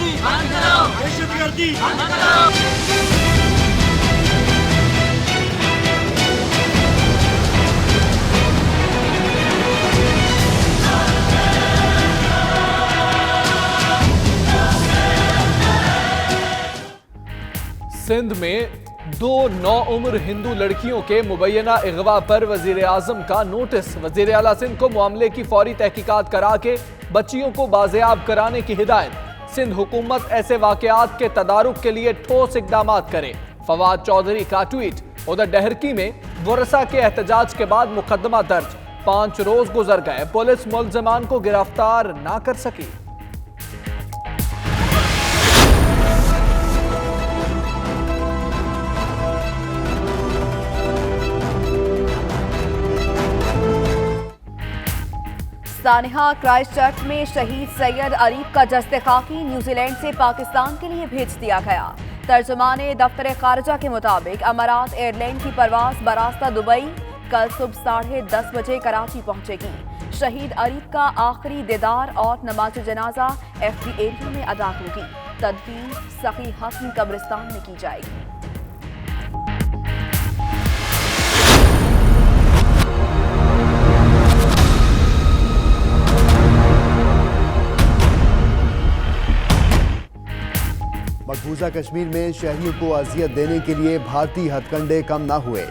दहशत गर्दी सिंध में 2 नौउम्र हिंदू लड़कियों के मुबैना अगवा पर वजीर आजम का नोटिस। वजीर आला सिंध को मामले की फौरी तहकीकात करा के बच्चियों को बाजियाब कराने की हिदायत। सिंध हुकूमत ऐसे वाकयात के तदारुक के लिए ठोस इकदाम करे। फवाद चौधरी का ट्वीट। उधर डहरकी में वरसा के एहतजाज के बाद मुकदमा दर्ज। 5 रोज गुजर गए, पुलिस मुल्ज़िमान को गिरफ्तार ना कर सकी। सानिहा क्राइस्टचर्च में शहीद सैयद अरीफ का जस्ते खाकी न्यूजीलैंड से पाकिस्तान के लिए भेज दिया गया। तर्जुमाने दफ्तर खारजा के मुताबिक अमारात एयरलाइन की परवाज बरास्ता दुबई कल सुबह 10:30 बजे कराची पहुंचेगी। शहीद अरीफ का आखिरी दीदार और नमाज जनाजा FB एरिया में अदा होगी। तदफीन सखी हसन कब्रिस्तान में की जाएगी। मकबूजा कश्मीर में शहरियों को अजियत देने के लिए भारतीय हथकंडे कम न हुए।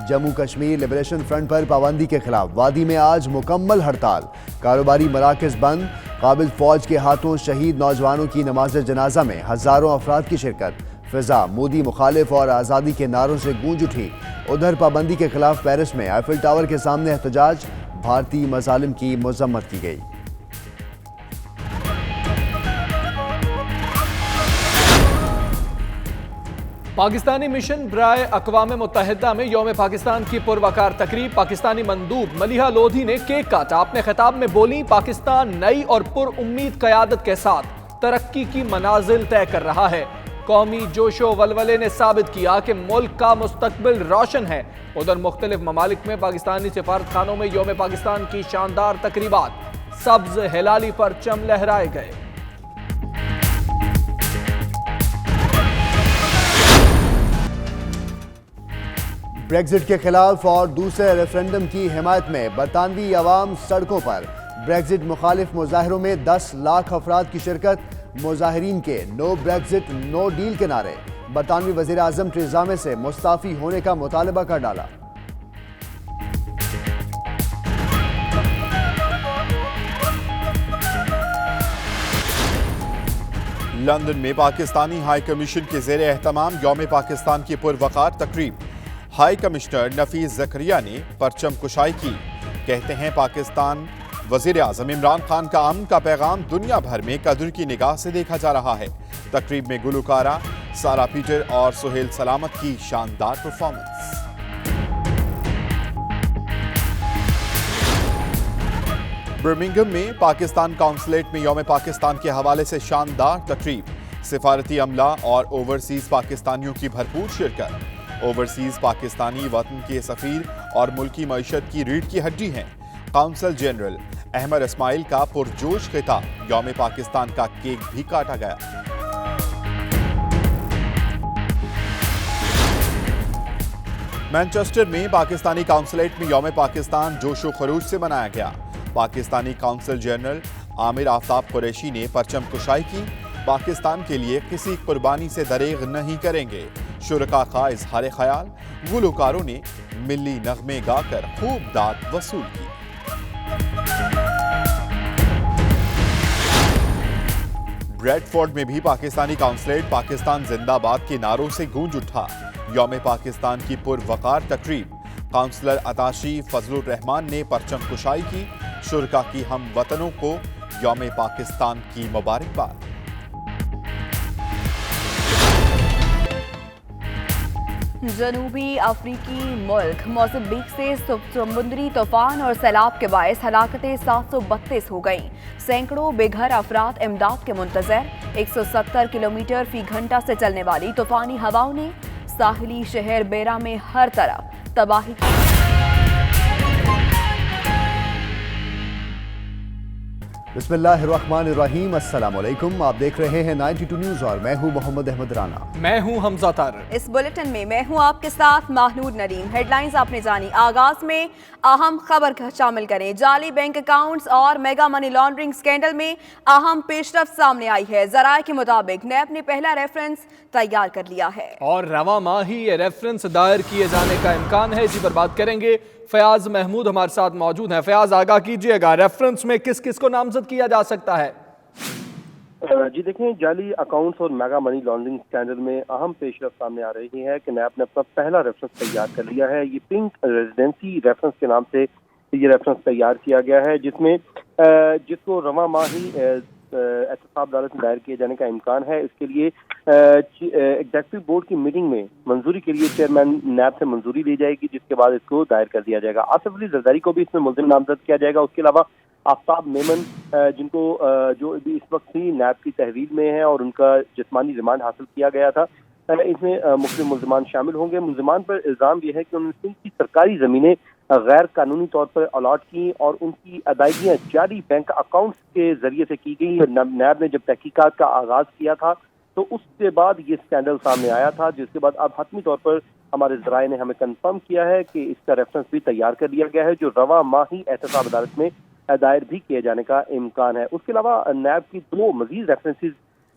जम्मू कश्मीर लिबरेशन फ्रंट पर पाबंदी के खिलाफ वादी में आज मुकम्मल हड़ताल। कारोबारी मराकज बंद। काबिल फौज के हाथों शहीद नौजवानों की नमाज जनाजा में हजारों अफराद की शिरकत। फिजा मोदी मुखालिफ और आज़ादी के नारों से गूंज उठी। उधर पाबंदी के खिलाफ पेरिस में आईफिल टावर के सामने एहतजाज। भारतीय मजालिम की मजम्मत की गई। पाकिस्तानी मिशन बराए अक़वाम मुत्तहिदा में यौम पाकिस्तान की पुरवकार तकरीब। पाकिस्तानी मंदूब मलिहा लोधी ने केक काटा। अपने खिताब में बोली, पाकिस्तान नई और पुरउम्मीद क़यादत के साथ तरक्की की मनाजिल तय कर रहा है। कौमी जोशो वलवले ने साबित किया कि मुल्क का मुस्तकबिल रोशन है। उधर मुख्तलिफ ममालिक में पाकिस्तानी सिफारत खानों में यौम पाकिस्तान की शानदार तकरीबात। सब्ज हिलाली परचम लहराए गए। ब्रेग्जिट के खिलाफ और दूसरे रेफरेंडम की हिमायत में बरतानवी अवाम सड़कों पर। ब्रेग्जिट मुखालिफ मुजाहिरों में 10 लाख अफराद की शिरकत। मुजाहिरीन के नो ब्रेग्जिट नो डील के नारे। बरतानवी वजीर आजम टेरेसा मे से मुस्ताफी होने का मुतालबा कर डाला। लंदन में पाकिस्तानी हाई कमीशन के ज़ेरे एहतमाम यौम पाकिस्तान की पुरवकार तकरीब। हाई कमिश्नर नफीस ज़करिया ने परचम कुशाई की। कहते हैं पाकिस्तान वज़ीर आज़म इमरान खान का अमन का पैगाम दुनिया भर में कदर की निगाह से देखा जा रहा है। तकरीब में गुलकारा सारा पीटर और सुहेल सलामत की शानदार परफॉर्मेंस। बर्मिंघम में पाकिस्तान काउंसलेट में यौम पाकिस्तान के हवाले से शानदार तकरीब। सिफारती अमला और ओवरसीज पाकिस्तानियों की भरपूर शिरकत। ओवरसीज पाकिस्तानी वतन के सफीर और मुल्की मईशत की रीढ़ की हड्डी हैं। काउंसल जनरल अहमद इस्माइल का पुरजोश खिताब। यौम पाकिस्तान का केक भी काटा गया। मैनचेस्टर में पाकिस्तानी काउंसलेट में यौम पाकिस्तान जोशो खरूज से मनाया गया। पाकिस्तानी काउंसल जनरल आमिर आफ्ताब कुरैशी ने परचम कुशाई की। पाकिस्तान के लिए किसी कुर्बानी से दरेग नहीं करेंगे। शुरका का इजहार ख्याल। गुलकारों ने मिली नगमे गाकर खूब दाद वसूल की। ब्रेडफोर्ड में भी पाकिस्तानी काउंसलेट पाकिस्तान जिंदाबाद के नारों से गूंज उठा। यौम पाकिस्तान की पुरवकार तकरीब। काउंसलर अताशी फजलुर रहमान ने परचम कुशाई की। शुरका की हम वतनों को यौम पाकिस्तान की मुबारकबाद। जनूबी अफ्रीकी मुल्क मोज़म्बिक से समुद्री तूफान और सैलाब के बायस हलाकतें 732 हो गईं। सैकड़ों बेघर अफराद इमदाद के मुंतजर। 170 किलोमीटर फी घंटा से चलने वाली तूफानी हवाओं ने साहिली शहर बेरा में हर तरफ तबाही की। बिस्मिल्लाहिर्रहमानिर्रहीम, अस्सलाम वालेकुम। आप देख रहे हैं 92 न्यूज़ और मैं हूं मोहम्मद अहमद राना। मैं हूं हमजा तारर। इस बुलेटिन में मैं हूं आपके साथ माहनूर नरीम। हेडलाइंस आपने जानी। आगाज में अहम खबर शामिल करें। जाली बैंक अकाउंट्स और मेगा मनी लॉन्ड्रिंग स्कैंडल में अहम पेशरफ्त सामने आई है। जराये के मुताबिक नैब ने पहला रेफरेंस तैयार कर लिया है और रवा माह ही ये रेफरेंस दायर किए जाने का इम्कान है। इसी पर बात करेंगे। फयाज महमूद हमारे साथ मौजूद हैं। फयाज, आगाह कीजिएगा, रेफरेंस में किस किस को नामजद किया जा सकता है? जी देखिए, जाली अकाउंट्स और मेगा मनी लॉन्ड्रिंग स्कैंडल में अहम पेशरफ्त सामने आ रही है कि नैब ने अपना पहला रेफरेंस तैयार कर लिया है। ये पिंक रेजिडेंसी रेफरेंस के नाम से ये रेफरेंस तैयार किया गया है, जिसमें जिसको रवा माही एहतसाब अदालत में दायर किए जाने का इम्कान है। इसके लिए एग्जीक्यूटिव बोर्ड की मीटिंग में मंजूरी के लिए चेयरमैन नैब से मंजूरी ली जाएगी, जिसके बाद इसको दायर कर दिया जाएगा। आसिफ अली जरदारी को भी इसमें मुल्जिम नामजद किया जाएगा। उसके अलावा आफ्ताब मेमन, जिनको जो भी इस वक्त ही नैब की तहवील में है और उनका जिस्मानी रिमांड हासिल किया गया था, इसमें मुख्तलिफ मुल्जिमान शामिल होंगे। मुल्जिमान पर इल्ज़ाम यह है कि उन्होंने सिंध की सरकारी ज़मीनें गैर कानूनी तौर पर अलॉट की और उनकी अदायगियाँ जाली बैंक अकाउंट्स के जरिए से की गई। नैब ने जब तहकीकात का आगाज़ किया था तो उसके बाद ये स्कैंडल सामने आया था, जिसके बाद अब हतमी तौर पर हमारे ज़राए ने हमें कंफर्म किया है कि इसका रेफरेंस भी तैयार कर लिया गया है, जो रवा माही एहतसाब अदालत में दायर भी किए जाने का इम्कान है। उसके अलावा नैब की 2 मजीद रेफरेंसेस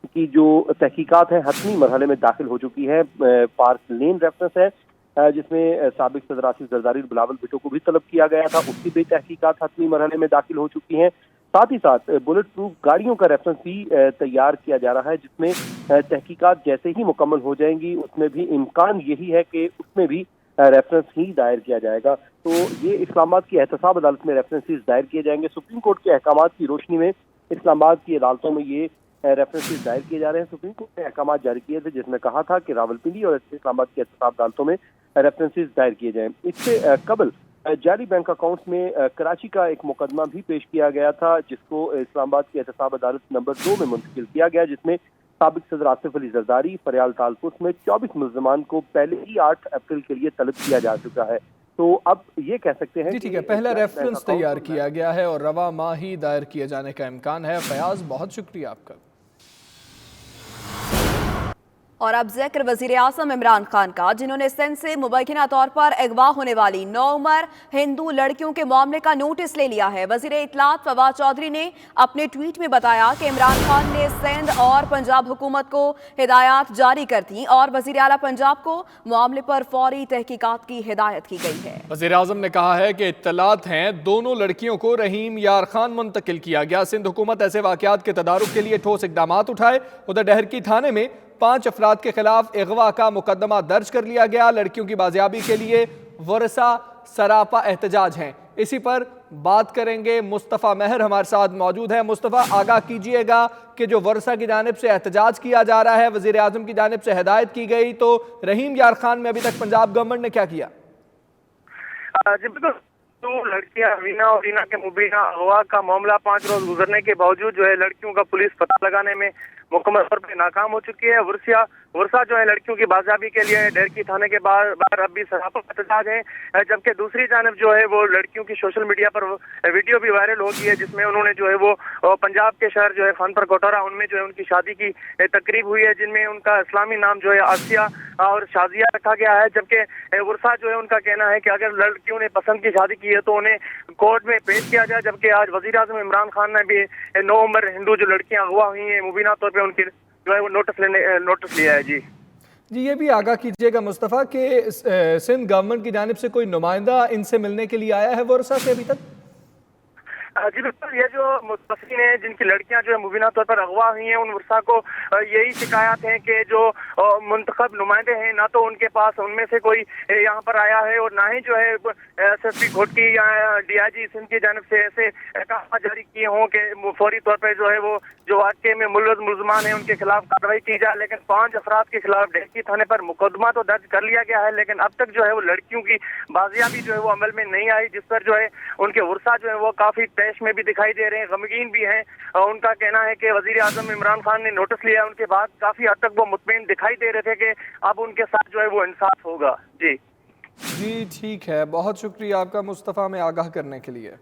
की जो तहकीकात है हतमी मरहले में दाखिल हो चुकी है। पार्क लेन रेफरेंस है, जिसमें साबिक सदर आसिफ जरदारी बिलावल भुट्टो को भी तलब किया गया था, उसकी भी तहकीकात हतमी मरहले में दाखिल हो चुकी हैं। साथ ही साथ बुलेट प्रूफ गाड़ियों का रेफरेंस भी तैयार किया जा रहा है, जिसमें तहकीकात जैसे ही मुकम्मल हो जाएंगी उसमें भी इम्कान यही है कि उसमें भी रेफरेंस ही दायर किया जाएगा। तो ये इस्लामाबाद की एहतसाब अदालत में रेफरेंसेस दायर किए जाएंगे। सुप्रीम कोर्ट के अहकामात की रोशनी में इस्लामाबाद की अदालतों में ये रेफरेंसेस दायर किए जा रहे हैं। सुप्रीम कोर्ट ने अहकामात जारी किए थे, जिसमें कहा था कि रावलपिंडी और इस्लामाबाद की एहतसाब अदालतों में रेफरेंसेस दायर किए जाएं। इससे कबल जाली बैंक अकाउंट्स में कराची का एक मुकदमा भी पेश किया गया था, जिसको इस्लामाबाद की एहतसाब अदालत नंबर 2 में मुंतकिल किया गया, जिसमें साबिक सदर आसिफ अली जरदारी, फरियाल तालपुस में 24 मुल्जिमान को पहले ही 8 अप्रैल के लिए तलब किया जा चुका है। तो अब ये कह सकते हैं ठीक है, पहला रेफरेंस तैयार किया गया है और रवा माह ही दायर किए जाने का इम्कान है। फयाज, बहुत शुक्रिया आपका। और अब जिक्र वजीर आज़म इमरान खान का, जिन्होंने सिंध से मुबैना तौर पर अगवा होने वाली 9 उम्र हिंदू लड़कियों के मामले का नोटिस ले लिया है। वजीर इत्तलात फवाद चौधरी ने अपने ट्वीट में बताया कि इमरान खान ने सिंध और पंजाब हुकूमत को हिदायत जारी कर दी और वजीर आला पंजाब को मामले पर फौरी तहकीकात की हिदायत की गई है। वजीर आज़म ने कहा है कि इत्तलात हैं दोनों लड़कियों को रहीम यार खान मुंतकिल किया गया। सिंध हुकूमत ऐसे वाक़यात के तदारुक के लिए ठोस इकदाम उठाए। उधर डहरकी थाने में 5 अफराद के खिलाफ अगवा का मुकदमा दर्ज कर लिया गया। लड़कियों की बाजियाबी के लिए वरसा सरापा एहतजाज हैं। इसी पर बात करेंगे। मुस्तफ़ा महर हमारे साथ मौजूद है। मुस्तफ़ा, आगाह कीजिएगा कि जो वरसा की जानिब से एहतजाज किया जा रहा है, वज़ीर आज़म की जानिब से हिदायत की गई, तो रहीम यार खान में अभी तक पंजाब गवर्नमेंट ने क्या किया? तो लड़कियां वीना और रीना के मुबीना अगवा का मामला 5 रोज गुजरने के बावजूद जो है लड़कियों का पुलिस पता लगाने में मुकम्मल तौर पर नाकाम हो चुकी है। वर्षा जो है लड़कियों की बाजियाबी के लिए डहरकी थाने के बाहर अब भी सरापा एहतजाज है, जबकि दूसरी जानब जो है वो लड़कियों की सोशल मीडिया पर वीडियो भी वायरल हो गई है, जिसमें उन्होंने जो है वो पंजाब के शहर जो है खानपुर कोटरा, उनमें जो है उनकी शादी की तकरीब हुई है, जिनमें उनका इस्लामी नाम जो है आसिया और शाजिया रखा गया है। जबकि वर्षा जो है उनका कहना है कि अगर लड़कियों ने पसंद की शादी की है तो उन्हें कोर्ट में पेश किया जाए। जबकि आज वजीर आज़म इमरान खान ने भी 9 उम्र हिंदू जो लड़कियां अगवा हुई हैं मुबीना तौर पे उनकी जो है वो नोटिस लिया है। जी ये भी आगाह कीजिएगा मुस्तफ़ा कि सिंध गवर्नमेंट की जानिब से कोई नुमाइंदा इनसे मिलने के लिए आया है वर्षा से अभी तक? जी बिल्कुल, ये जो मुतसिन हैं जिनकी लड़कियां जो है मुबीना तौर पर अगवा हुई हैं, उन वर्षा को यही शिकायत है कि जो मुंतखब नुमाइंदे हैं ना तो उनके पास उनमें से कोई यहाँ पर आया है और ना ही जो है SSP घोटकी या DIG सिंध की जानिब से ऐसे अहकाम जारी किए हों कि फौरी तौर पर जो है वो जो वाक़े में मुलज़मान हैं उनके खिलाफ कार्रवाई की जाए। लेकिन 5 अफराद के खिलाफ डहरकी थाने पर मुकदमा तो दर्ज कर लिया गया है, लेकिन अब तक जो है वो लड़कियों की बाजियाबी जो है वो अमल में नहीं आई, जिस पर जो है उनके वर्षा जो है वो काफी तैश में भी दिखाई दे रहे हैं, गमगीन भी हैं। उनका कहना है कि वजीर आजम इमरान खान ने नोटिस लिया, उनके बाद काफी हद तक वो मुतमईन दिखाई दे रहे थे कि अब उनके साथ जो है वो इंसाफ होगा। जी ठीक है, बहुत शुक्रिया आपका मुस्तफ़ा में आगाह करने के लिए।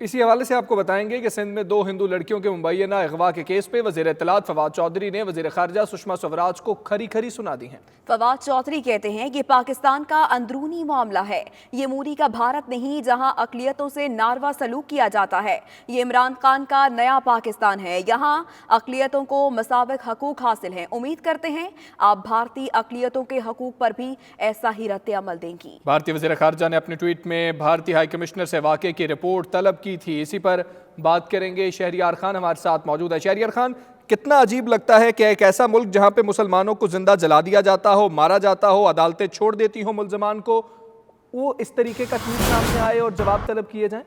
इसी हवाले से आपको बताएंगे कि सिंध में 2 हिंदू लड़कियों के मुबैना अगवा के केस पे वज़ीर इत्तलात फवाद चौधरी ने वज़ीर ख़ारिजा सुषमा स्वराज को खरी खरी सुना दी हैं। फवाद चौधरी कहते हैं कि पाकिस्तान का अंदरूनी मामला है, ये मूरी का भारत नहीं जहां अक़लियतों से नारवा सलूक किया जाता है। ये इमरान खान का नया पाकिस्तान है, यहाँ अक़लियतों को मसाविक हकूक़ हासिल हैं। उम्मीद करते हैं आप भारतीय अक़लियतों के हकूक़ पर भी ऐसा ही रद्द अमल देंगी। भारतीय वज़ीर ख़ारिजा ने अपने ट्वीट में भारतीय हाई कमिश्नर से वाक़े की रिपोर्ट तलब की थी। इसी पर बात करेंगे। शहरियार खान हमारे साथ मौजूद है। शहरियार खान, कितना अजीब लगता है कि एक ऐसा मुल्क जहां पे मुसलमानों को जिंदा जला दिया जाता हो, मारा जाता हो, अदालतें छोड़ देती हो मुलजमान को, वो इस तरीके का ट्वीट सामने आए और जवाब तलब किए जाएं।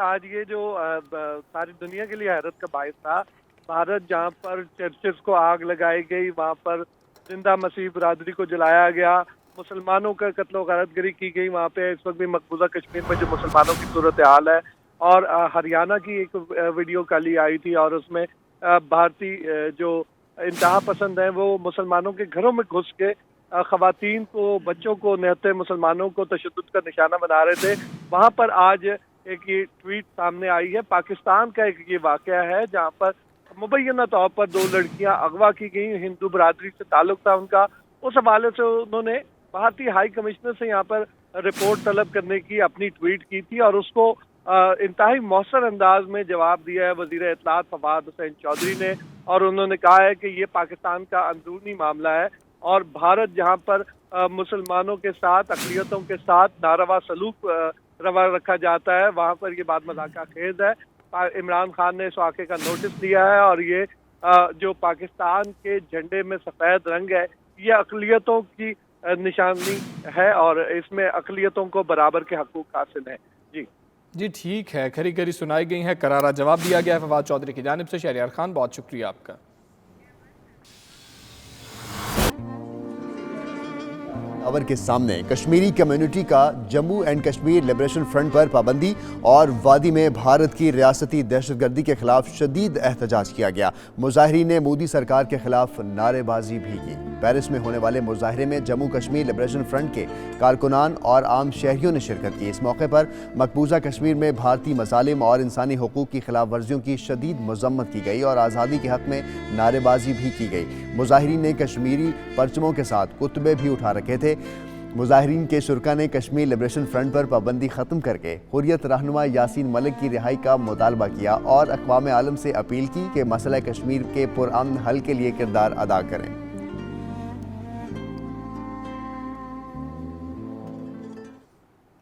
आज ये जो सारी दुनिया के लिए हैरत का बायस था, भारत जहाँ पर चर्चेस को आग लगाई गई, वहाँ पर जिंदा मसीह बरादरी को जलाया गया, मुसलमानों का कत्ल व गारतगरी की गई, वहाँ पे इस वक्त भी मकबूजा कश्मीर में जो मुसलमानों की सूरत हाल है, और हरियाणा की एक वीडियो कल ही आई थी और उसमें भारतीय जो इंतहा पसंद हैं वो मुसलमानों के घरों में घुस के ख़वातीन को, बच्चों को, निहत्ते मुसलमानों को तशद्दुद का निशाना बना रहे थे। वहाँ पर आज एक ये ट्वीट सामने आई है। पाकिस्तान का एक ये वाक़या है जहाँ पर मुबैना तौर पर 2 लड़कियाँ अगवा की गई, हिंदू बरादरी से ताल्लुक़ था उनका। उस हवाले से उन्होंने भारतीय हाई कमिश्नर से यहाँ पर रिपोर्ट तलब करने की अपनी ट्वीट की थी और उसको इंतहाई मौसर अंदाज में जवाब दिया है वज़ीर इत्तलात फवाद चौधरी ने, और उन्होंने कहा है कि ये पाकिस्तान का अंदरूनी मामला है और भारत जहाँ पर मुसलमानों के साथ, अक़लियतों के साथ नारवा सलूक रवा रखा जाता है, वहाँ पर ये बात मज़ाक़ खेज़ है। इमरान खान ने इस वाक़े का नोटिस दिया है और ये जो पाकिस्तान के झंडे में सफ़ेद रंग है, ये अक़लियतों की निशानी है और इसमें अक़लियतों को बराबर के हकूक़ हासिल हैं। जी ठीक है, खरी खरी सुनाई गई है, करारा जवाब दिया गया है फवाद चौधरी की जानिब से। शहरियार खान, बहुत शुक्रिया आपका। खबर के सामने कश्मीरी कम्युनिटी का Jammu and Kashmir liberation front पर पाबंदी और वादी में भारत की रियासती दहशतगर्दी के खिलाफ शदीद एहतजाज किया गया। मुजाहिरीन ने मोदी सरकार के खिलाफ नारेबाजी भी की। पेरिस में होने वाले मुजाहरे में जम्मू कश्मीर लिबरेशन फ्रंट के कारकुनान और आम शहरियों ने शिरकत की। इस मौके पर मकबूजा कश्मीर में भारतीय मसालिम और इंसानी हुकूक की खिलाफ वर्जियों की शदीद मजम्मत की गई और आज़ादी के हक़ में नारेबाजी भी की गई। मुजाहिरीन ने कश्मीरी परचमों के साथ कुतबे भी उठा रखे थे। मुजाहिरीन के शुरका ने कश्मीर लिबरेशन फ्रंट पर पाबंदी ख़त्म करके हुर्रियत रहनुमा यासीन मलिक की रिहाई का मुतालबा किया और अक़वाम आलम से अपील की कि मसला कश्मीर के पुरअमन हल के लिए किरदार अदा करें।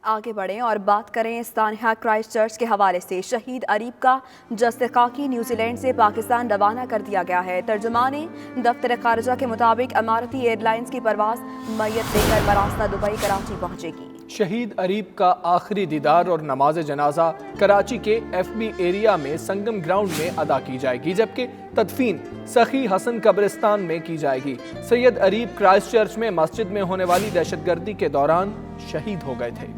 आगे बढ़ें और बात करें स्थानीय क्राइस्ट चर्च के हवाले से। शहीद अरीब का जस्ते खाकी न्यूजीलैंड से पाकिस्तान रवाना कर दिया गया है। तर्जुमाने दफ्तर ख़ारिजा के मुताबिक अमारती एयरलाइंस की परवाज़ मैयत लेकर बरास्ता दुबई कराची पहुंचेगी। शहीद अरीब का आखिरी दीदार और नमाज जनाजा कराची के FB एरिया में संगम ग्राउंड में अदा की जाएगी, जबकि तदफीन सखी हसन कब्रिस्तान में की जाएगी। सैयद अरीब क्राइस्ट चर्च में मस्जिद में होने वाली दहशतगर्दी के दौरान शहीद हो गए थे।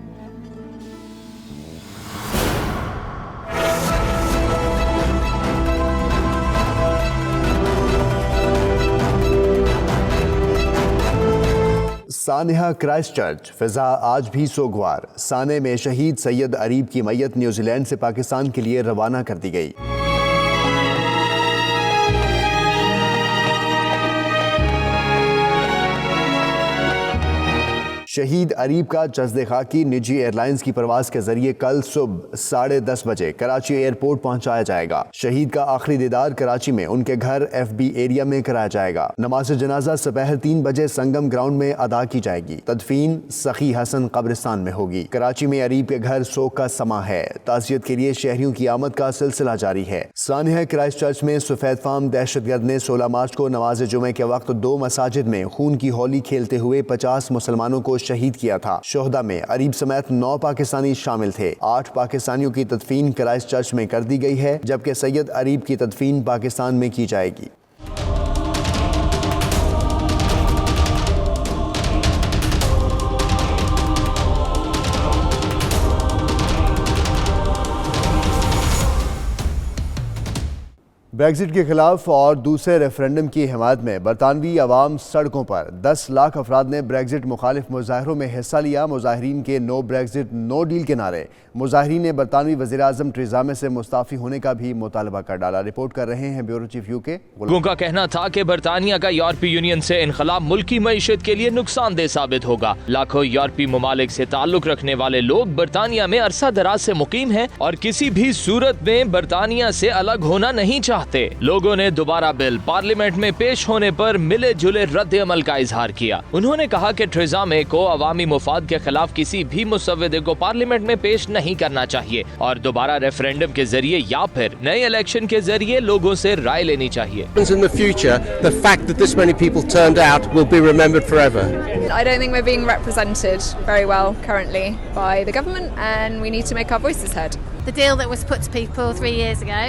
सानेहा क्राइस्ट चर्च फिजा आज भी सोगवार। साने में शहीद सैयद अरीब की मैयत न्यूजीलैंड से पाकिस्तान के लिए रवाना कर दी गई। शहीद अरीब का जस्दे खाकी निजी एयरलाइंस की परवाज के जरिए कल सुबह 10:30 बजे कराची एयरपोर्ट पहुंचाया जाएगा। शहीद का आखिरी दीदार कराची में उनके घर FB एरिया में कराया जाएगा। नमाज जनाजा दोपहर 3 बजे संगम ग्राउंड में अदा की जाएगी। तदफीन सखी हसन कब्रिस्तान में होगी। कराची में अरीब के घर सोग का समा है। ताज़ियत के लिए शहरियों की आमद का सिलसिला जारी है। सानेहा क्राइस्ट चर्च में सफेद फार्म दहशतगर्द ने 16 मार्च को नमाज जुमे के वक्त 2 मसाजिद में खून की होली खेलते हुए 50 मुसलमानों को शहीद किया था। शोहदा में अरीब समेत 9 पाकिस्तानी शामिल थे। 8 पाकिस्तानियों की तदफीन क्राइस्ट चर्च में कर दी गई है, जबकि सैयद अरीब की तदफीन पाकिस्तान में की जाएगी। بریگزٹ کے خلاف اور دوسرے ریفرینڈم کی حمایت میں برطانوی عوام سڑکوں پر 10 لاکھ افراد نے بریگزٹ مخالف مظاہروں میں حصہ لیا۔ مظاہرین کے نو بریگزٹ نو ڈیل کے نعرے۔ مظاہرین نے برطانوی وزیراعظم ٹریزا مے سے مستعفی ہونے کا بھی مطالبہ کر ڈالا۔ رپورٹ کر رہے ہیں بیورو چیف یو کے۔ لوگوں کا کہنا تھا کہ برطانیہ کا یورپی یونین سے انخلا ملکی معیشت کے لیے نقصان دہ ثابت ہوگا۔ لاکھوں یورپی ممالک سے تعلق رکھنے والے لوگ برطانیہ میں عرصہ دراز سے مقیم ہیں اور کسی بھی صورت میں برطانیہ سے الگ ہونا نہیں چاہتے۔ لوگوں نے دوبارہ بل پارلیمنٹ میں پیش ہونے پر ملے جلے رد عمل کا اظہار کیا۔ انہوں نے کہا کہ ٹریزا مے کو عوامی مفاد کے خلاف کسی بھی مسودے کو پارلیمنٹ میں پیش نہیں کرنا چاہیے اور دوبارہ ریفرینڈم کے ذریعے یا پھر نئے الیکشن کے ذریعے لوگوں سے رائے لینی چاہیے۔ In the future, the fact that this many people turned out will be remembered forever. I don't think we're being represented very well currently by the government, and we need to make our voices heard. The deal that was put to people 3 years ago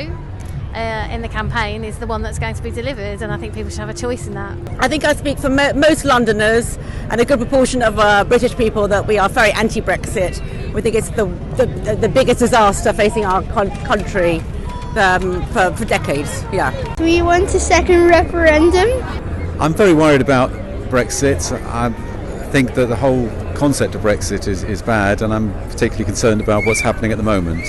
in the campaign is the one that's going to be delivered, and I think people should have a choice in that. I think I speak for most Londoners and a good proportion of British people that we are very anti-Brexit. We think it's the biggest disaster facing our country for decades. Yeah. We want a second referendum. I'm very worried about Brexit. I think that the whole concept of Brexit is bad, and I'm particularly concerned about what's happening at the moment.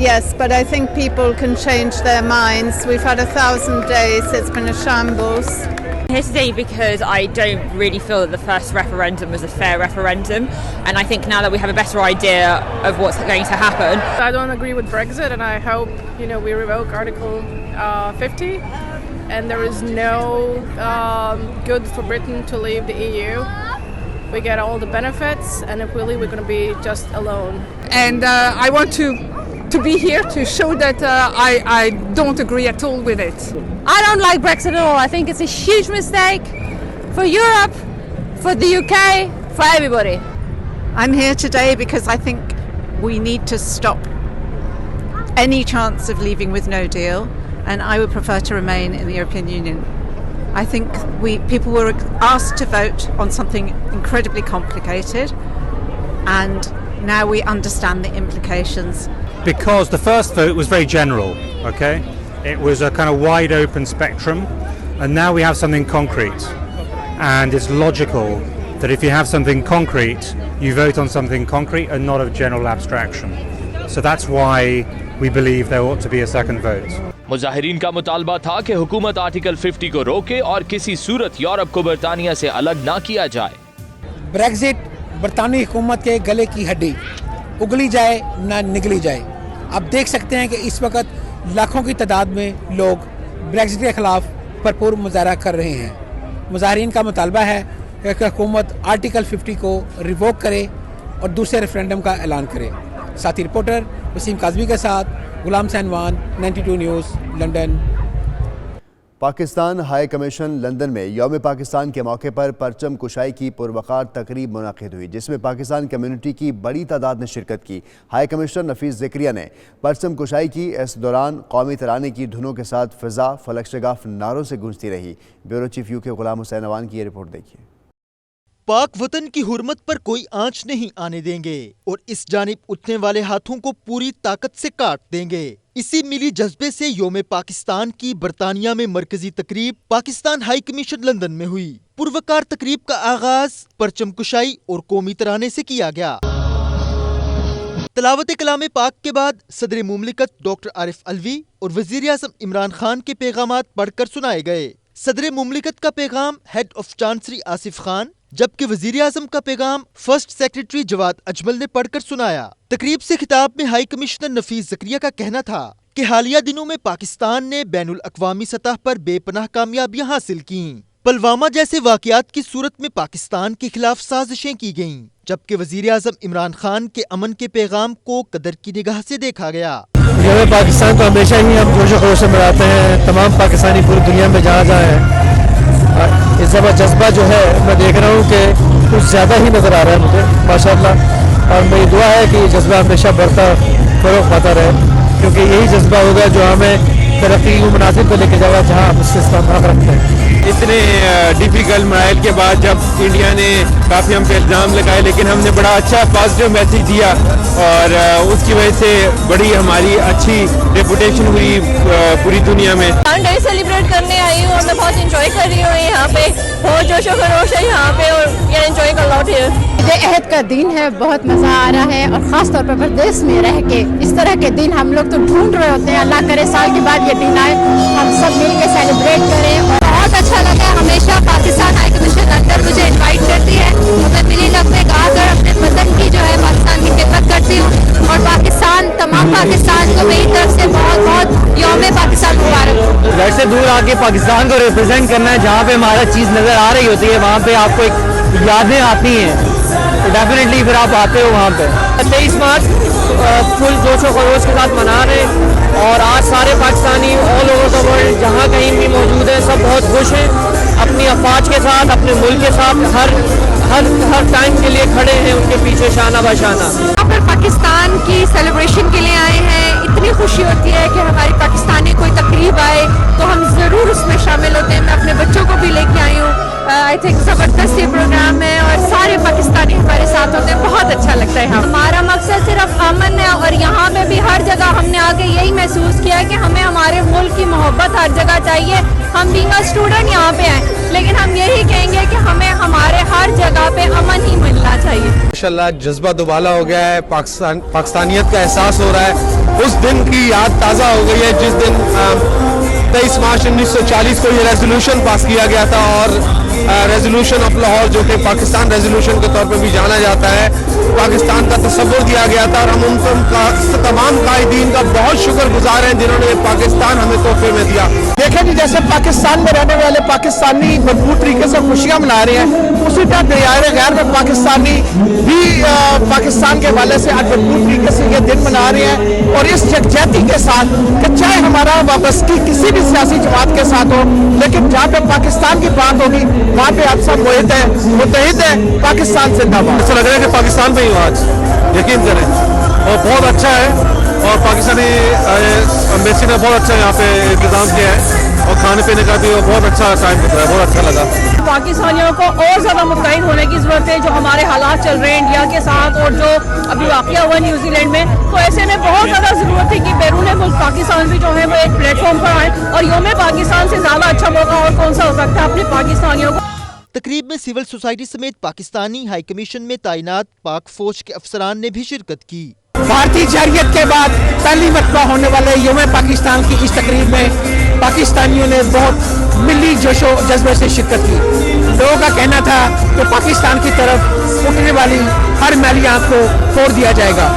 Yes, but I think people can change their minds. We've had 1,000 days. It's been a shambles. I'm here today because I don't really feel that the first referendum was a fair referendum, and I think now that we have a better idea of what's going to happen. I don't agree with Brexit, and I hope we revoke Article 50, and there is no good for Britain to leave the EU. We get all the benefits, and if we leave, we're going to be just alone. And I want to be here to show that I don't agree at all with it. I don't like Brexit at all. I think it's a huge mistake for Europe, for the UK, for everybody. I'm here today because I think we need to stop any chance of leaving with no deal, and I would prefer to remain in the European Union. I think people were asked to vote on something incredibly complicated, and now we understand the implications. Because the first vote was very general, okay? It was a kind of wide open spectrum, and now we have something concrete. And it's logical that if you have something concrete, you vote on something concrete and not a general abstraction. So that's why we believe there ought to be a second vote. مظاہرین کا مطالبہ تھا کہ حکومت article 50 کو روکے اور کسی صورت یورپ کو برطانیہ سے الگ نہ کیا جائے۔ بریگزٹ برطانوی حکومت کے گلے کی ہڈی، اگلی جائے نہ نگلی جائے۔ آپ دیکھ سکتے ہیں کہ اس وقت لاکھوں کی تعداد میں لوگ بریگزٹ کے خلاف بھرپور مظاہرہ کر رہے ہیں۔ مظاہرین کا مطالبہ ہے کہ حکومت آرٹیکل 50 کو ریووک کرے اور دوسرے ریفرینڈم کا اعلان کرے۔ ساتھی رپورٹر وسیم کاظمی کے ساتھ Ghulam سینوان، 92 news, London. Pakistan high commission London میں یوم پاکستان کے موقع پر پرچم کشائی کی پروقار تقریب منعقد ہوئی، جس میں پاکستان کمیونٹی کی بڑی تعداد نے شرکت کی۔ ہائی کمشنر نفیس زکریا نے پرچم کشائی کی۔ اس دوران قومی ترانے کی دھنوں کے ساتھ فضا فلک شگاف نعروں سے گونجتی رہی۔ بیورو چیف یو کے غلام حسین اوان کی یہ رپورٹ دیکھیے۔ پاک وطن کی حرمت پر کوئی آنچ نہیں آنے دیں گے اور اس جانب اٹھنے والے ہاتھوں کو پوری طاقت سے کاٹ دیں گے۔ اسی ملی جذبے سے یوم پاکستان کی برطانیہ میں مرکزی تقریب پاکستان ہائی کمیشن لندن میں ہوئی۔ پروقار تقریب کا آغاز پرچم کشائی اور قومی ترانے سے کیا گیا۔ تلاوت کلام پاک کے بعد صدر مملکت ڈاکٹر عارف علوی اور وزیر اعظم عمران خان کے پیغامات پڑھ کر سنائے گئے۔ صدر مملکت کا پیغام ہیڈ آف چانسری آصف خان، جبکہ وزیر اعظم کا پیغام فرسٹ سیکریٹری جواد اجمل نے پڑھ کر سنایا۔ تقریب سے خطاب میں ہائی کمشنر نفیس زکریا کا کہنا تھا کہ حالیہ دنوں میں پاکستان نے بین الاقوامی سطح پر بے پناہ کامیابیاں حاصل کیں۔ پلوامہ جیسے واقعات کی صورت میں پاکستان کے خلاف سازشیں کی گئیں، جبکہ وزیر اعظم عمران خان کے امن کے پیغام کو قدر کی نگاہ سے دیکھا گیا۔ یوم پاکستان کو ہمیشہ ہی ہم جوش و خروش سے مناتے ہیں، تمام پاکستانی پوری دنیا میں جہاں جہاں ہیں۔ اس دفعہ جذبہ جو ہے میں دیکھ رہا ہوں کہ کچھ زیادہ ہی نظر آ رہا ہے مجھے ماشاءاللہ، اور میری دعا ہے کہ یہ جذبہ ہمیشہ بڑھتا فروغ پاتا رہے، کیونکہ یہی جذبہ ہوگا جو ہمیں ترقی مناسب پہ لے کے جائے گا جہاں ہم اس سے استعمال رکھتے ہیں۔ اتنے ڈیفیکلٹ مراحل کے بعد جب انڈیا نے کافی ہم پہ الزام لگائے، لیکن ہم نے بڑا اچھا پازیٹیو میسیج دیا اور اس کی وجہ سے بڑی ہماری اچھی ریپوٹیشن ہوئی پوری دنیا میں. ڈے سیلیبریٹ کرنے آئی ہوں اور میں بہت انجوائے کر رہی ہوں یہاں پہ، بہت جوش و خروش ہے یہاں پہ اور we are enjoying a lot here. یہ عہد کا دن ہے، بہت مزہ آ رہا ہے اور خاص طور پر پردیس میں رہ کے اس طرح کے دن ہم لوگ تو ڈھونڈ رہے ہوتے ہیں. اللہ کرے سال کے بعد یہ دن آئے، ہم سب مل کے سیلیبریٹ کریں. اور بہت اچھا لگا، ہمیشہ پاکستان ہائی کمیشن اندر مجھے انوائٹ کرتی ہے تو میں ملی لگ میں آ کر اپنے وطن کی جو ہے پاکستان کی خدمت کرتی ہوں. اور پاکستان، تمام پاکستان کو میری طرف سے بہت بہت یوم پاکستان مبارک. گھر سے دور آ کے پاکستان کو ریپرزینٹ کرنا ہے، جہاں پہ ہمارا چیز نظر آ رہی ہوتی ہے وہاں پہ آپ کو ایک یادیں آتی ہیں تو ڈیفینیٹلی پھر آپ آتے ہو وہاں پہ. 23 مارچ فل جوش و خروش کے ساتھ منا رہے ہیں اور آج سارے Pakistani all over the world جہاں کہیں بھی موجود ہیں سب بہت خوش ہیں، اپنی افواج کے ساتھ، اپنے ملک کے ساتھ ہر ٹائم کے لیے کھڑے ہیں ان کے پیچھے شانہ بہ شانہ. یہاں پر پاکستان کی سیلیبریشن کے لیے آئے ہیں. اتنی خوشی ہوتی ہے کہ ہماری پاکستانی کوئی تقریب آئے تو ہم ضرور اس میں شامل ہوتے ہیں. میں اپنے بچوں کو بھی لے کے آئی ہوں. آئی تھنک زبردست یہ پروگرام ہے اور سارے پاکستانی ہمارے ساتھ ہوتے ہیں، بہت اچھا لگتا ہے. ہمارا مقصد صرف امن ہے اور یہاں پہ بھی ہر جگہ ہم نے آ کے یہی محسوس کیا ہے کہ ہمیں ہمارے ملک کی محبت ہر جگہ چاہیے. ہم بینگ اے اسٹوڈنٹ یہاں پہ ہیں لیکن ہم یہی کہیں گے کہ ہمیں ہمارے ہر جگہ پہ امن ہی ملنا چاہیے. ماشاءاللہ جذبہ دوبالا ہو گیا ہے، پاکستانیت کا احساس ہو رہا ہے. اس دن کی یاد تازہ ہو گئی ہے جس دن 23 مارچ 1940 کو یہ ریزولوشن پاس کیا گیا تھا اور ریزولوشن آف لاہور جو کہ پاکستان ریزولوشن کے طور پہ بھی جانا جاتا ہے، پاکستان کا تصور دیا گیا تھا. اور ہم ان تمام قائدین کا بہت شکر گزار ہیں جنہوں نے پاکستان ہمیں تحفے میں دیا. دیکھیں جی جیسے پاکستان میں رہنے والے پاکستانی بھرپور طریقے سے خوشیاں منا رہے ہیں، اسی طرح دریائے غیر میں پاکستانی بھی پاکستان کے حوالے سے آج بھرپور طریقے سے یہ دن منا رہے ہیں. اور اس یکجہتی کے ساتھ کہ چاہے ہمارا وابستگی کسی بھی سیاسی جماعت کے ساتھ ہو، لیکن جہاں پہ پاکستان کی بات ہوگی وہاں پہ آپ سب متحد ہیں. پاکستان زندہ باد. ایسا لگ رہا ہے کہ پاکستان میں ہی ہوں آج، یقین کریں. اور بہت اچھا ہے اور پاکستانی ایمبیسی نے بہت اچھا یہاں پہ انتظام کیا ہے اور کھانے پینے کا بھی بہت اچھا ٹائم گزرا ہے، بہت اچھا لگا. پاکستانیوں کو اور زیادہ مطمئن ہونے کی ضرورت ہے جو ہمارے حالات چل رہے ہیں انڈیا کے ساتھ اور جو ابھی واقعہ ہوا نیوزی لینڈ میں. تو ایسے میں بہت زیادہ ضرورت ہے کہ بیرون ملک پاکستان بھی جو ہے وہ ایک پلیٹ فارم پر آئے اور یوم پاکستان سے زیادہ اچھا موقع اور کون سا ہو سکتا ہے اپنے پاکستانیوں کو. تقریب میں سول سوسائٹی سمیت پاکستانی ہائی کمیشن میں تعینات پاک فوج کے افسران نے بھی شرکت کی. بھارتی جارحیت کے بعد پہلی مرتبہ ہونے والے یوم پاکستان کی اس تقریب میں پاکستانیوں نے بہت ملی جوش و جذبے سے شرکت کی. لوگوں کا کہنا تھا کہ پاکستان کی طرف اٹھنے والی ہر میلی آنکھ کو توڑ دیا جائے گا.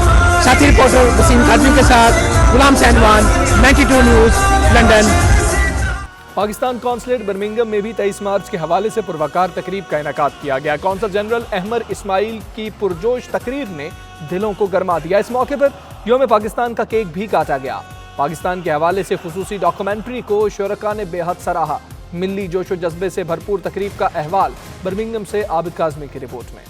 ساتھی رپورٹر وسیم قادری کے ساتھ Ghulam سینوان، 92 news, London. Pakistan consulate Birmingham میں بھی 23 مارچ کے حوالے سے پروقار تقریب کا انعقاد کیا گیا. کونسل جنرل احمر اسماعیل کی پرجوش تقریر نے دلوں کو گرما دیا. اس موقع پر یوم پاکستان کا کیک بھی کاٹا گیا. پاکستان کے حوالے سے خصوصی ڈاکومنٹری کو شرکاء نے بے حد سراہا. ملی جوش و جذبے سے بھرپور تقریب کا احوال برمنگم سے عابد کاظمی کی رپورٹ میں.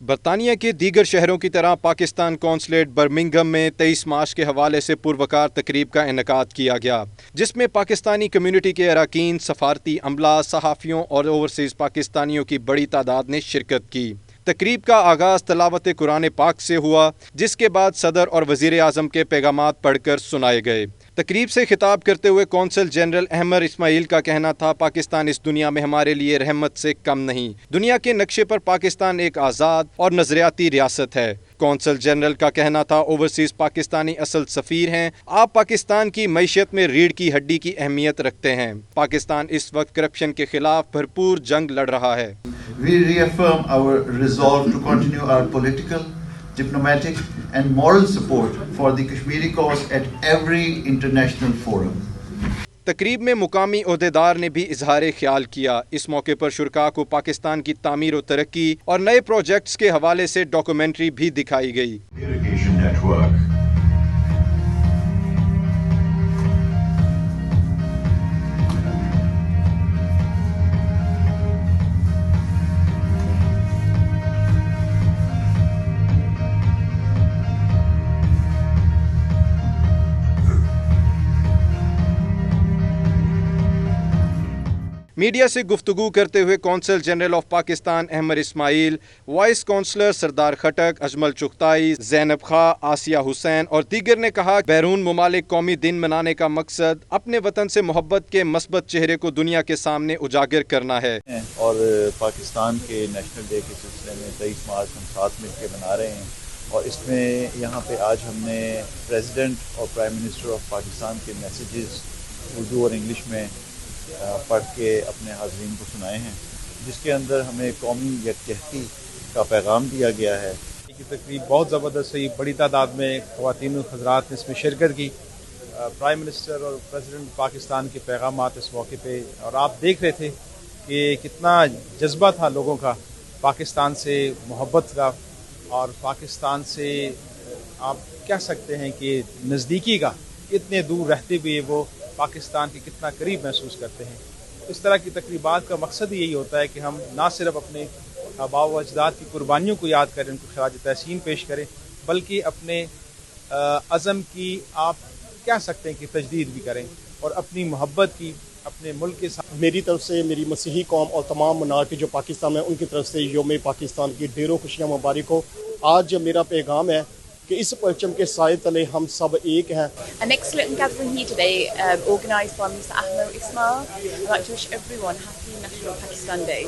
برطانیہ کے دیگر شہروں کی طرح پاکستان کونسلیٹ برمنگم میں 23 مارچ کے حوالے سے پروقار تقریب کا انعقاد کیا گیا، جس میں پاکستانی کمیونٹی کے اراکین، سفارتی عملہ، صحافیوں اور اوورسیز پاکستانیوں کی بڑی تعداد نے شرکت کی. تقریب کا آغاز تلاوت قرآن پاک سے ہوا، جس کے بعد صدر اور وزیر اعظم کے پیغامات پڑھ کر سنائے گئے. تقریب سے خطاب کرتے ہوئے کونسل جنرل احمر اسماعیل کا کہنا تھا، پاکستان اس دنیا میں ہمارے لیے رحمت سے کم نہیں. دنیا کے نقشے پر پاکستان ایک آزاد اور نظریاتی ریاست ہے. کونسل جنرل کا کہنا تھا، اوورسیز پاکستانی اصل سفیر ہیں. آپ پاکستان کی معیشت میں ریڑھ کی ہڈی کی اہمیت رکھتے ہیں. پاکستان اس وقت کرپشن کے خلاف بھرپور جنگ لڑ رہا ہے. We reaffirm our resolve to continue our political, diplomatic and moral support for the Kashmiri cause at every international forum. تقریب میں مقامی عہدیدار نے بھی اظہار خیال کیا. اس موقع پر شرکاء کو پاکستان کی تعمیر و ترقی اور نئے پروجیکٹس کے حوالے سے ڈاکومنٹری بھی دکھائی گئی. मीडिया से गुफ्तगू करते हुए consul general of Pakistan Ahmed Ismail, vice counsellor Sardar Khattak, Ajmal Chughtai, Zainab Khan, Asiya Hussain और दीगर ने कहा बैरून मुमालिक कौमी दिन मनाने का मकसद अपने वतन से मोहब्बत के मस्बत चेहरे को दुनिया के सामने उजागर करना है। और पाकिस्तान के नेशनल डे के सिलसिले में 23 मार्च हम साथ मिलकर मना रहे हैं और इसमें यहाँ पे आज हमने प्रेसिडेंट और प्राइम मिनिस्टर ऑफ पाकिस्तान के मैसेजेस उर्दू और इंग्लिश में पढ़ के अपने हाज़रीन को सुनाए हैं, जिसके अंदर हमें कौमी यकजहती का पैगाम दिया गया है। ये तकरीब बहुत ज़बरदस्त रही, बड़ी तादाद में ख़वातीन और हज़रात ने इसमें शिरकत की। प्राइम मिनिस्टर और प्रेसिडेंट पाकिस्तान के पैगामात इस मौके पे, और आप देख रहे थे कि कितना जज्बा था लोगों का पाकिस्तान से मोहब्बत का, और पाकिस्तान से आप कह सकते हैं कि नज़दीकी का, इतने दूर रहते हुए वो पाकिस्तान के कितना करीब महसूस करते हैं। इस तरह की तकरीबात का मकसद यही होता है कि हम ना सिर्फ अपने आबा व अजदाद की कुर्बानियों को याद करें, उनको खराज तहसीन पेश करें, बल्कि अपने अज़म की आप कह सकते हैं कि तजदीद भी करें और अपनी मोहब्बत की अपने मुल्क के साथ। मेरी तरफ से मेरी मसीही कौम और तमाम मनाटी जो पाकिस्तान में उनकी तरफ से योम पाकिस्तान की ढेरों खुशियाँ मुबारक हो। आज मेरा पैगाम है कि इस परचम के साए तले हम सब एक हैं। An excellent gathering here today, organised by Mr. Ahmed Ismail. I'd like to wish everyone happy National Pakistan Day.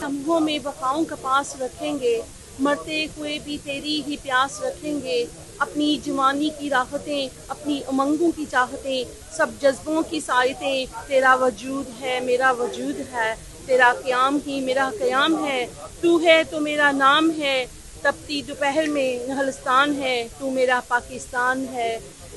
हम मुँह में वफाओं का पास रखेंगे, मरते हुए भी तेरी ही प्यास रखेंगे। अपनी जवानी की राहतें, अपनी उमंगों की चाहतें, सब जज्बों की सायतें, तेरा वजूद है मेरा वजूद है, तेरा क़याम ही मेरा क़याम है, तू है तो मेरा नाम है, तपती दोपहर में नहलस्तान है, तू मेरा पाकिस्तान है,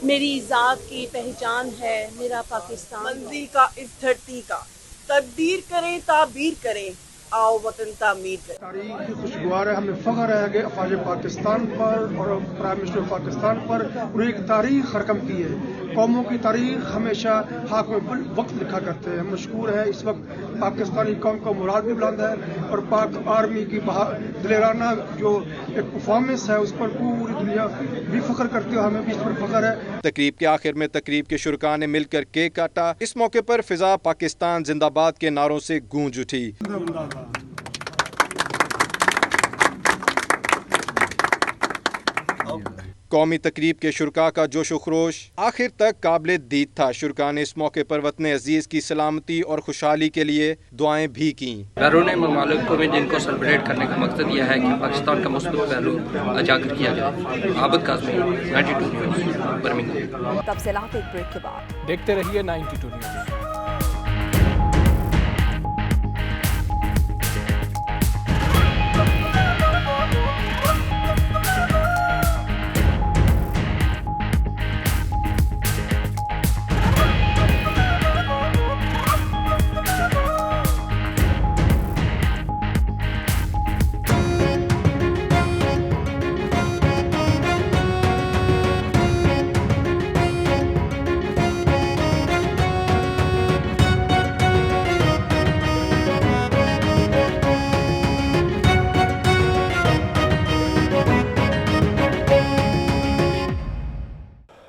मेरी ज़ात की पहचान है, मेरा पाकिस्तान। मंज़िल का इस धरती का तकदीर करें ताबीर करें, आओ वतन तामीर करें। तारीख की खुशगवार है, हमें फ़ख्र है कि अफ़वाज पाकिस्तान पर और प्राइम मिनिस्टर पाकिस्तान पर पूरी एक तारीख रकम की है। कौमों की तारीख हमेशा हाक में वक्त लिखा करते हैं। मशहूर है इस वक्त पाकिस्तानी कौम का मुराद भी बुलंद है और पाक आर्मी की दिलेराना जो एक परफॉर्मेंस है उस पर पूरी दुनिया भी फ़ख्र करती है, हमें भी इस पर फ़ख्र है। तकरीब के आखिर में तकरीब के शुरका ने मिलकर केक काटा। इस मौके पर फिजा पाकिस्तान जिंदाबाद के नारों से गूंज उठी। कौमी तकरीब के शुरका का जोश खरोश आखिर तक काबिल दीद था। शुरका ने इस मौके पर वतन अजीज की सलामती और खुशहाली के लिए दुआएं भी की। बैरून मुमालिक में दिन को सेलिब्रेट करने का मकसद यह है कि पाकिस्तान का मुस्बत पहलू उजागर किया जाए। Abid Kazmi, 92 news, Birmingham. तफसीलात एक ब्रेक के बाद देखते रहिए 92 न्यूज़।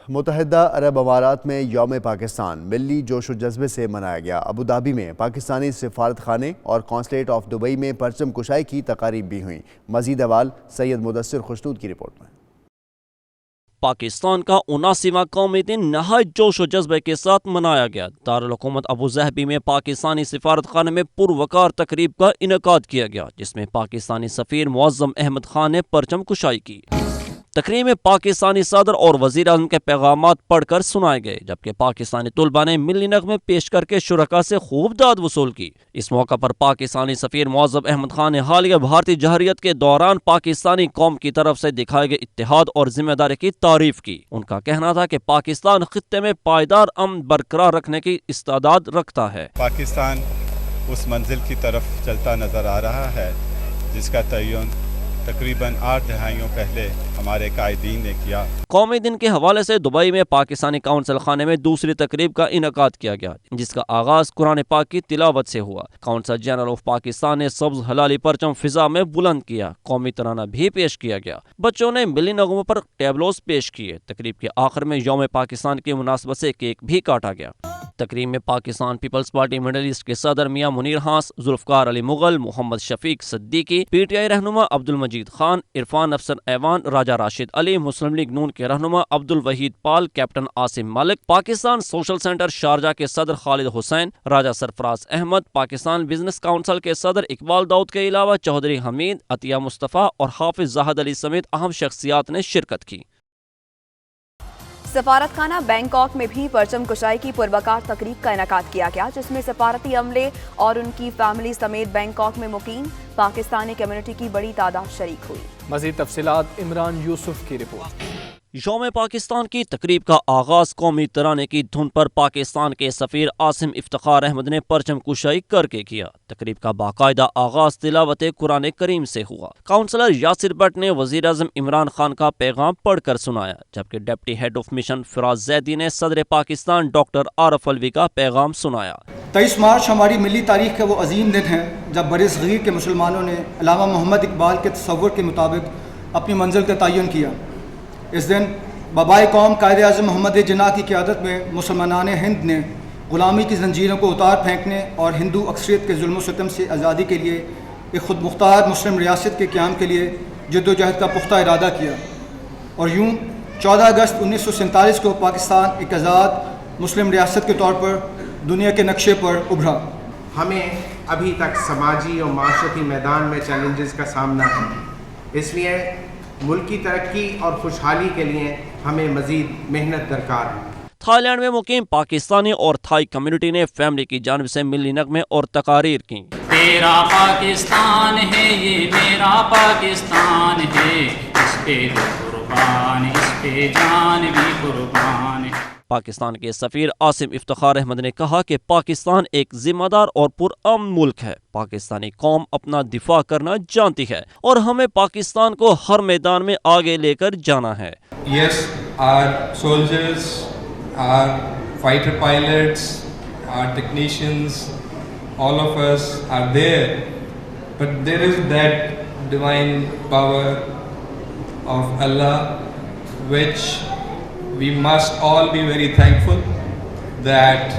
मुत्तहिदा अरब अमारात में यौम पाकिस्तान मिली जोश व जज्बे से मनाया गया। अबू धाबी में पाकिस्तानी सिफारत खाने और कॉन्सुलेट ऑफ दुबई में परचम कुशाई की तकारीब भी हुई। मजीद अहवाल सैयद मुदस्सिर खुशनूद की रिपोर्ट में। पाकिस्तान का 79वां कौमी दिन नहायत जोश व जज्बे के साथ मनाया गया। दारुल हुकूमत अबू ज़हबी में पाकिस्तानी सिफारत खाने में पुरवकार तकरीब का इनेकाद किया गया, जिसमें पाकिस्तानी सफ़ीर मुअज़्ज़म अहमद खान ने परचम कुशाई की। तकरीब में पाकिस्तानी सदर और वज़ीर आज़म के पैगामात पढ़कर सुनाए गए, जबकि पाकिस्तानी तुलबा ने मिली नग़मे पेश करके शुरका से खूब दाद वसूल की। इस मौका पर पाकिस्तानी सफ़ीर मुअज़्ज़म अहमद खान ने हालिया भारतीय जहरियत के दौरान पाकिस्तानी कौम की तरफ से दिखाए गए इत्तेहाद और जिम्मेदारी की तारीफ की। उनका कहना था कि पाकिस्तान खित्ते में पायदार अमन बरकरार रखने की इस्तादाद रखता है। पाकिस्तान उस मंजिल की तरफ चलता नजर आ रहा है जिसका तयन तकरीबन 8 दहाइयों पहले हमारे कायदीन ने किया। कौमी दिन के हवाले से दुबई में पाकिस्तानी काउंसिल खाने में दूसरी तकरीब का इनेकाद किया गया, जिसका आगाज कुरान पाक की तिलावत से हुआ। काउंसिल जनरल ऑफ पाकिस्तान ने सब्ज हलाली परचम फिजा में बुलंद किया। कौमी तराना भी पेश किया गया। बच्चों ने मिली नगमों पर टैबलोस पेश किए। तकरीब के आखिर में यौम पाकिस्तान की मुनासबत से केक भी काटा गया। تقریب میں Pakistan peoples party middle east کے صدر Mian Munir Hans, Zulfiqar Ali Mughal, Muhammad Shafiq Siddiqui, P T I رہنما عبد المجید خان، عرفان افسر ایوان، راجہ راشد علی، مسلم لیگ نون کے رہنما عبد الوحید پال، کیپٹن عاصم ملک، پاکستان سوشل سینٹر شارجہ کے صدر خالد حسین، راجہ سرفراز احمد، پاکستان بزنس کونسل کے صدر اقبال داؤد کے علاوہ چودھری حمید، عطیہ مصطفیٰ اور حافظ زاہد علی سمیت اہم شخصیات نے شرکت کی۔ سفارت خانہ بینکاک میں بھی پرچم کشائی کی پروقار تقریب کا انعقاد کیا گیا، جس میں سفارتی عملے اور ان کی فیملی سمیت بینکاک میں مقیم پاکستانی کمیونٹی کی بڑی تعداد شریک ہوئی۔ مزید تفصیلات عمران یوسف کی رپورٹ۔ یوم پاکستان کی تقریب کا آغاز قومی ترانے کی دھن پر پاکستان کے سفیر عاصم افتخار احمد نے پرچم کشائی کر کے کیا۔ تقریب کا باقاعدہ آغاز تلاوت قرآن کریم سے ہوا۔ کونسلر یاسر بٹ نے وزیر اعظم عمران خان کا پیغام پڑھ کر سنایا، جبکہ ڈپٹی ہیڈ آف مشن فراز زیدی نے صدر پاکستان ڈاکٹر عارف الوی کا پیغام سنایا۔ 23 مارچ ہماری ملی تاریخ کا وہ عظیم دن ہے جب بر صغیر کے مسلمانوں نے علامہ محمد اقبال کے تصور کے مطابق اپنی منزل کا تعین کیا۔ اس دن بابائے قوم قائد اعظم محمد جناح کی قیادت میں مسلمانان ہند نے غلامی کی زنجیروں کو اتار پھینکنے اور ہندو اکثریت کے ظلم و ستم سے آزادی کے لیے ایک خود مختار مسلم ریاست کے قیام کے لیے جد و جہد کا پختہ ارادہ کیا، اور یوں 14 اگست 1947 کو پاکستان ایک آزاد مسلم ریاست کے طور پر دنیا کے نقشے پر ابھرا۔ ہمیں ابھی تک سماجی اور معاشرتی میدان میں چیلنجز کا سامنا ہے، اس لیے ملکی ترقی اور خوشحالی کے لیے ہمیں مزید محنت درکار ہے۔ تھائی لینڈ میں مقیم پاکستانی اور تھائی کمیونٹی نے فیملی کی جانب سے ملی نغمے اور تقاریر کی۔ تیرا پاکستان ہے یہ میرا پاکستان ہے، اس پہ قربان اس پہ جان بھی قربان ہے۔ پاکستان کے سفیر عاصم افتخار احمد نے کہا کہ پاکستان ایک ذمہ دار اور پرامن ملک ہے۔ پاکستانی قوم اپنا دفاع کرنا جانتی ہے اور ہمیں پاکستان کو ہر میدان میں آگے لے کر جانا ہے۔ Yes, our soldiers, our fighter pilots, our technicians, all of us are there, but there is that divine power of Allah which we must all be very thankful that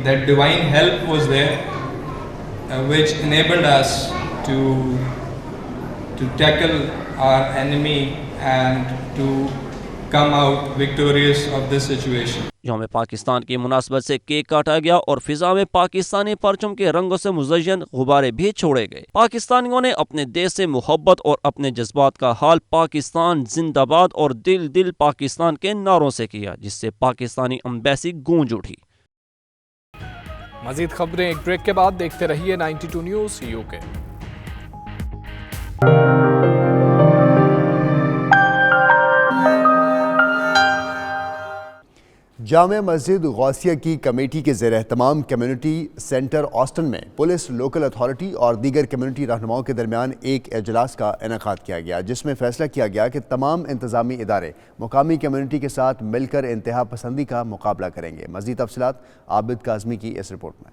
that divine help was there, which enabled us to tackle our enemy and to come out victorious of this situation. یوم پاکستان کی مناسبت سے cake کاٹا گیا اور فضا میں پاکستانی پرچم کے رنگوں سے مزین غبارے بھی چھوڑے گئے۔ پاکستانیوں نے اپنے دیش سے محبت اور اپنے جذبات کا حال پاکستان زندہ باد اور دل دل پاکستان کے نعروں سے کیا، جس سے پاکستانی امبیسی گونج اٹھی۔ مزید خبریں ایک بریک کے بعد، دیکھتے رہیے 92 نیوز UK۔ جامع مسجد غوثیہ کی کمیٹی کے زیر اہتمام کمیونٹی سینٹر آسٹن میں پولیس، لوکل اتھارٹی اور دیگر کمیونٹی رہنماؤں کے درمیان ایک اجلاس کا انعقاد کیا گیا، جس میں فیصلہ کیا گیا کہ تمام انتظامی ادارے مقامی کمیونٹی کے ساتھ مل کر انتہا پسندی کا مقابلہ کریں گے۔ مزید تفصیلات عابد کاظمی کی اس رپورٹ میں۔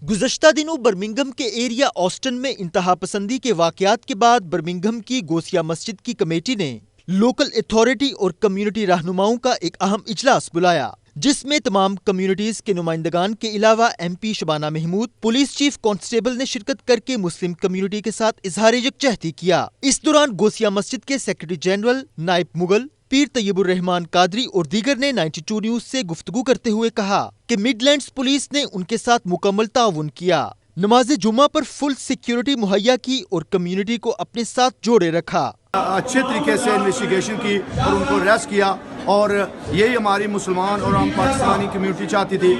گزشتہ دنوں برمنگھم کے ایریا آسٹن میں انتہا پسندی کے واقعات کے بعد برمنگھم کی غوثیہ مسجد کی کمیٹی نے لوکل اتھارٹی اور کمیونٹی رہنماؤں کا ایک اہم اجلاس بلایا، جس میں تمام کمیونٹیز کے نمائندگان کے علاوہ M P Shabana Mahmood, police chief constable نے شرکت کر کے مسلم کمیونٹی کے ساتھ اظہار یکجہتی کیا۔ اس دوران غوثیہ مسجد کے سیکرٹری جنرل نائب مغل، پیر طیب الرحمان قادری اور دیگر نے 92 نیوز سے گفتگو کرتے ہوئے کہا کہ مڈ لینڈز پولیس نے ان کے ساتھ مکمل تعاون کیا، نماز جمعہ پر فل سیکیورٹی مہیا کی اور کمیونٹی کو اپنے ساتھ جوڑے رکھا۔ اچھے طریقے سے انویسٹیگیشن کی اور ان کو ریسٹ کیا، اور یہی ہماری مسلمان اور ہم پاکستانی کمیونٹی چاہتی تھی۔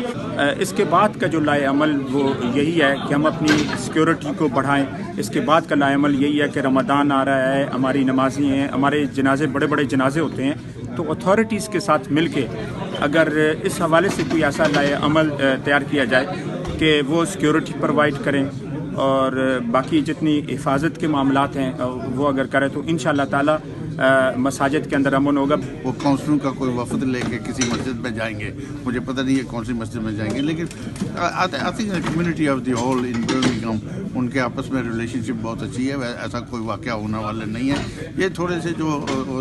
اس کے بعد کا جو لائے عمل وہ یہی ہے کہ ہم اپنی سیکیورٹی کو بڑھائیں۔ اس کے بعد کا لائے عمل یہی ہے کہ رمضان آ رہا ہے، ہماری نمازی ہیں، ہمارے جنازے بڑے بڑے جنازے ہوتے ہیں، تو اتھارٹیز کے ساتھ مل کے اگر اس حوالے سے کوئی ایسا لائے عمل تیار کیا جائے کہ وہ سیکیورٹی پرووائڈ کریں اور باقی جتنی حفاظت کے معاملات ہیں وہ اگر کریں تو انشاءاللہ تعالی مساجد کے اندر امن ہوگا۔ وہ کونسلوں کا کوئی وفد لے کے کسی مسجد میں جائیں گے، مجھے پتہ نہیں ہے کون سی مسجد میں جائیں گے، لیکن I think the community of the whole in Birmingham कम उनके आपस में रिलेशनशिप बहुत अच्छी है, ऐसा कोई वाक़या होने वाला नहीं है। ये थोड़े से जो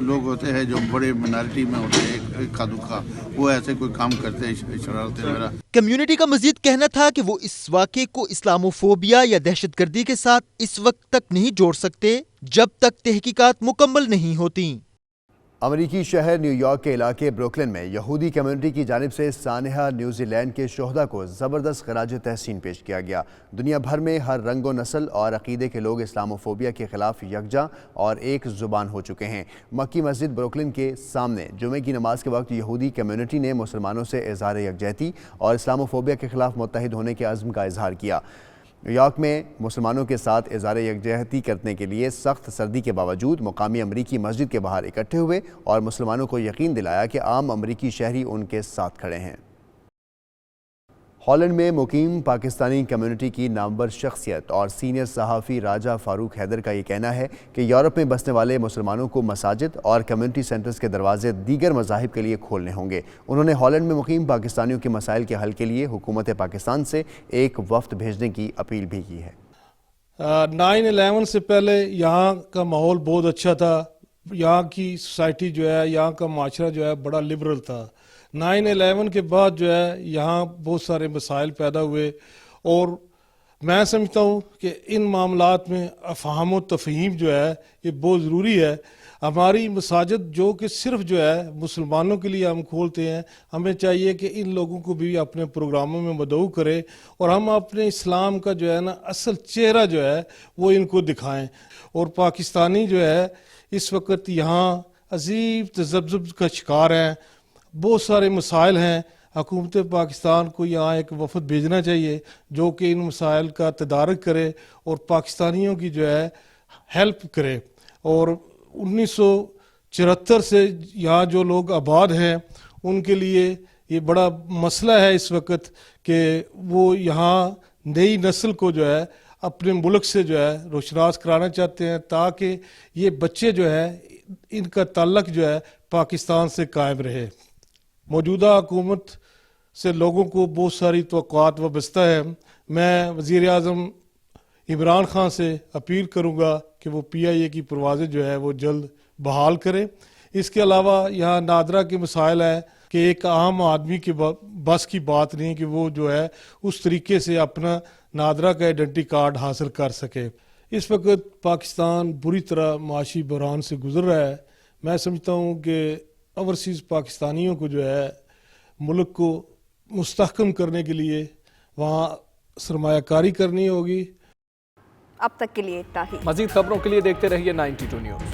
लोग होते हैं जो बड़े मिनॉरिटी में होते हैं इक्का दुक्का, वो ऐसे कोई काम करते हैं शरारतें वगैरह। कम्युनिटी का मजीद कहना था कि वो इस वाक़े को इस्लामोफोबिया या दहशतगर्दी के साथ इस वक्त तक नहीं जोड़ सकते जब तक तहकीकात मुकम्मल नहीं होती। अमरीकी शहर न्यूयॉर्क के इलाके ब्रुकलिन में यहूदी कम्युनिटी की जानिब से सानहा न्यूजीलैंड के शोहदा को ज़बरदस्त खराज तहसीन पेश किया गया। दुनिया भर में हर रंग व नस्ल और अक़ीदे के लोग इस्लामोफोबिया के ख़िलाफ़ यकजा और एक ज़ुबान हो चुके हैं। मक्की मस्जिद ब्रुकलिन के सामने जुमे की नमाज के वक्त यहूदी कम्युनिटी ने मुसलमानों से इज़हार यकजहती और इस्लामोफोबिया के ख़िलाफ़ मुत्तहिद होने के अज़्म का इजहार किया। न्यूयॉर्क में मुसलमानों के साथ इज़हार यकजहती करने के लिए सख्त सर्दी के बावजूद मुकामी अमरीकी मस्जिद के बाहर इकट्ठे हुए और मुसलमानों को यकीन दिलाया कि आम अमरीकी शहरी उनके साथ खड़े हैं। हॉलैंड में मुकीम पाकिस्तानी कम्युनिटी की नामवर शख्सियत और सीनियर सहाफ़ी राजा फारूक हैदर का ये कहना है कि यूरोप में बसने वाले मुसलमानों को मसाजिद और कम्युनिटी सेंटर्स के दरवाजे दीगर मज़ाहिब के लिए खोलने होंगे। उन्होंने हॉलैंड में मुकीम पाकिस्तानियों के मसाइल के हल के लिए हुकूमत पाकिस्तान से एक वफ़द भेजने की अपील भी की है। 9/11 से पहले यहाँ का माहौल बहुत अच्छा था, यहाँ की सोसाइटी जो है, यहाँ का माशरा जो है बड़ा लिबरल था। 9/11 के बाद जो है यहाँ बहुत सारे मसाइल पैदा हुए और मैं समझता हूँ कि इन मामलात में अफ़हाम व तफ़हीम जो है ये बहुत ज़रूरी है। हमारी मसाजिद जो कि सिर्फ जो है मुसलमानों के लिए हम खोलते हैं, हमें चाहिए कि इन लोगों को भी अपने प्रोग्रामों में मदऊ करें और हम अपने इस्लाम का जो है ना असल चेहरा जो है वो इनको दिखाएं। और पाकिस्तानी जो है इस वक्त यहाँ अजीब तज़ब्ज़ुब का शिकार हैं, बहुत सारे मसाइल हैं। हुकूमत पाकिस्तान को यहाँ एक वफद भेजना चाहिए जो कि इन मसाइल का तदारक करे और पाकिस्तानियों की जो है हेल्प करे। और 1974 से यहाँ जो लोग आबाद हैं उनके लिए ये बड़ा मसला है इस वक्त कि वो यहाँ नई नस्ल को जो है अपने मुल्क से जो है रोशनास कराना चाहते हैं ताकि ये बच्चे जो है इनका ताल्लुक जो है पाकिस्तान से कायम रहे। मौजूदा हुकूमत से लोगों को बहुत सारी तवक्कुआत वाबस्ता है। मैं वज़ीर आज़म इमरान खान से अपील करूंगा कि वो PIA की परवाज़ें जो है वो जल्द बहाल करें। इसके अलावा यहाँ नादरा के मसाइल है कि एक आम आदमी के बस की बात नहीं कि वो जो है उस तरीके से अपना नादरा का आइडेंटिटी कार्ड हासिल कर सके। इस वक्त पाकिस्तान बुरी तरह माशी बहरान से गुजर रहा है। मैं समझता हूँ कि ओवरसीज़ पाकिस्तानियों को जो है मुल्क को मुस्तहकम करने के लिए वहाँ सरमायाकारी करनी होगी। अब तक के लिए इतना ही। मज़ीद खबरों के लिए देखते रहिए 92 न्यूज़।